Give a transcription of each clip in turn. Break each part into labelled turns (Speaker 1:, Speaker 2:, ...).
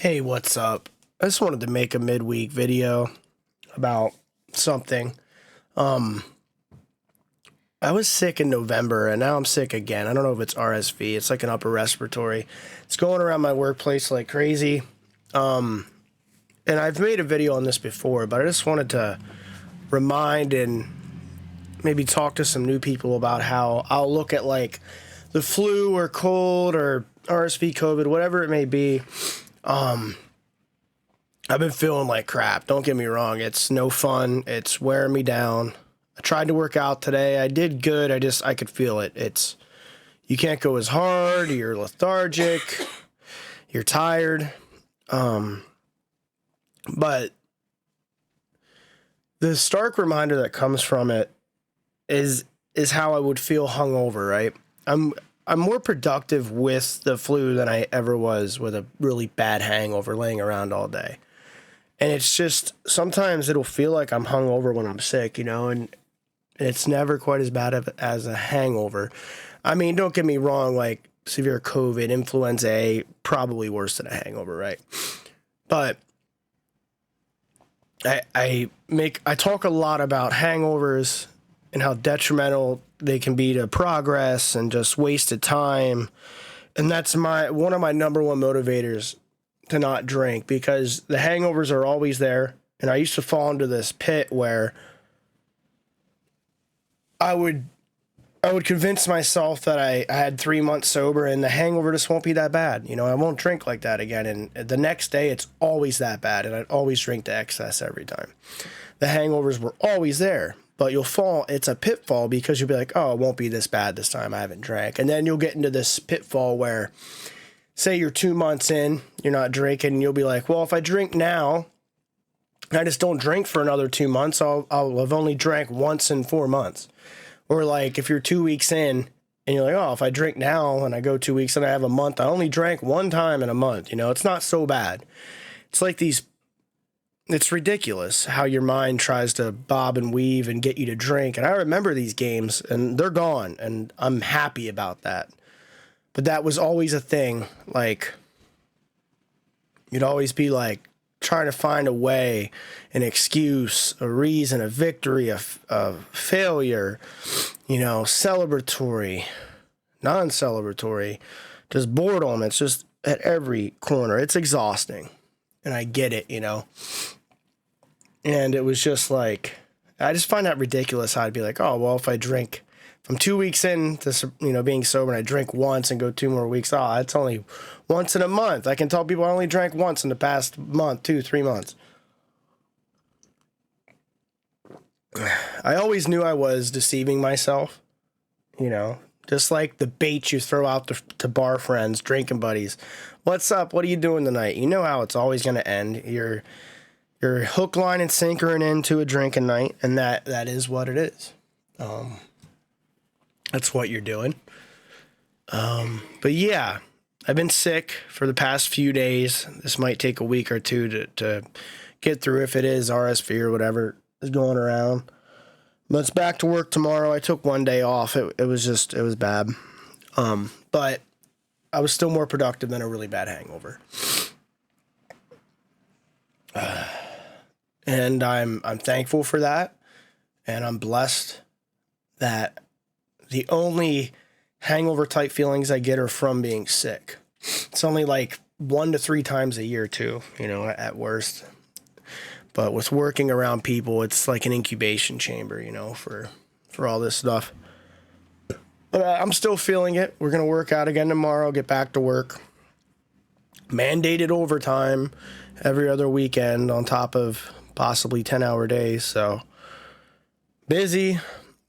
Speaker 1: Hey, what's up? I just wanted to make a midweek video about something. Um, I was sick in November and now I'm sick again. I don't know if it's RSV. It's like an upper respiratory. It's going around my workplace like crazy. Um, and I've made a video on this before, but I just wanted to remind and maybe talk to some new people about how I'll look at like the flu or cold or RSV, COVID, whatever it may be. I've been feeling like crap. Don't get me wrong. It's no fun. It's wearing me down. I tried to work out today. I did good. I could feel it. You can't go as hard. You're lethargic. You're tired. But the stark reminder that comes from it is how I would feel hungover, right? I'm more productive with the flu than I ever was with a really bad hangover laying around all day. And it's just, sometimes it'll feel like I'm hungover when I'm sick, and it's never quite as bad as a hangover. I mean, don't get me wrong, like severe COVID, influenza A, probably worse than a hangover, right? But I talk a lot about hangovers and how detrimental they can be to progress and just wasted time. And that's one of my number one motivators to not drink, because the hangovers are always there. And I used to fall into this pit where I would convince myself that I had 3 months sober and the hangover just won't be that bad. I won't drink like that again. And the next day it's always that bad. And I'd always drink to excess every time. The hangovers were always there, but it's a pitfall, because you'll be like, oh, it won't be this bad this time. I haven't drank. And then you'll get into this pitfall where, say you're 2 months in, you're not drinking, and you'll be like, well, if I drink now, I just don't drink for another 2 months, I'll have only drank once in 4 months. Or like if you're 2 weeks in and you're like, oh, if I drink now and I go 2 weeks and I have a month, I only drank one time in a month. It's not so bad. It's like it's ridiculous how your mind tries to bob and weave and get you to drink. And I remember these games and they're gone, and I'm happy about that. But that was always a thing. Like, you'd always be like trying to find a way, an excuse, a reason, a victory, a failure, celebratory, non-celebratory, just boredom. It's just at every corner. It's exhausting. And I get it, And it was just like, I just find that ridiculous how I'd be like, oh, well, if I'm 2 weeks in to, being sober, and I drink once and go 2 more weeks, it's only once in a month. I can tell people I only drank once in the past month, 2-3 months. I always knew I was deceiving myself, just like the bait you throw out to bar friends, drinking buddies. What's up? What are you doing tonight? You know how it's always going to end. You're hook, line, and sinkering into a drinking night, and that is what it is. That's what you're doing. But yeah, I've been sick for the past few days. This might take a week or two to get through, if it is RSV or whatever is going around. But it's back to work tomorrow. I took one day off. It was bad. But I was still more productive than a really bad hangover. And I'm thankful for that. And I'm blessed that the only hangover type feelings I get are from being sick. It's only like 1 to 3 times a year too, at worst. But with working around people, it's like an incubation chamber, for all this stuff. But I'm still feeling it. We're going to work out again tomorrow, get back to work. Mandated overtime every other weekend on top of possibly 10-hour days. So busy.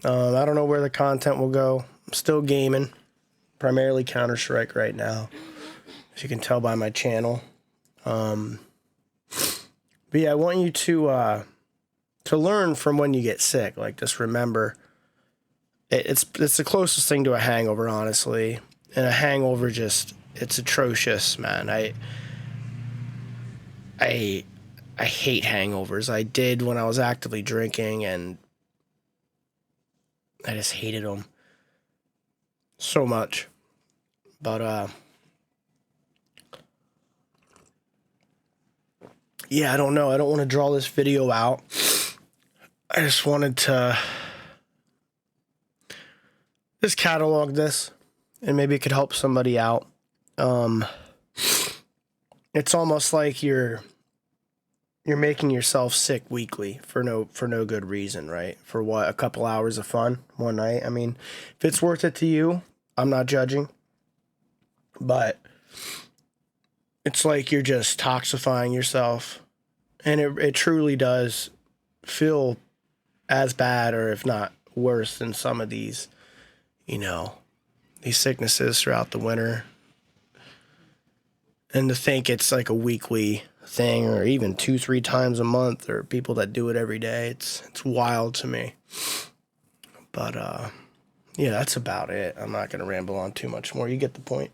Speaker 1: I don't know where the content will go. I'm still gaming, primarily Counter-Strike right now, as you can tell by my channel. But yeah, I want you to learn from when you get sick. Like, just remember, it's the closest thing to a hangover, honestly. And a hangover it's atrocious, man. I hate hangovers. I did when I was actively drinking, and I just hated them so much. But yeah, I don't know. I don't want to draw this video out. I just wanted to just catalog this, and maybe it could help somebody out. It's almost like you're making yourself sick weekly for no good reason, right? For what, a couple hours of fun one night? I mean, if it's worth it to you, I'm not judging, but it's like you're just toxifying yourself, and it truly does feel as bad, or if not worse, than some of these, these sicknesses throughout the winter. And to think it's like a weekly thing, or even 2-3 times a month, or people that do it every day, it's wild to me. But yeah, that's about it. I'm not going to ramble on too much more. You get the point.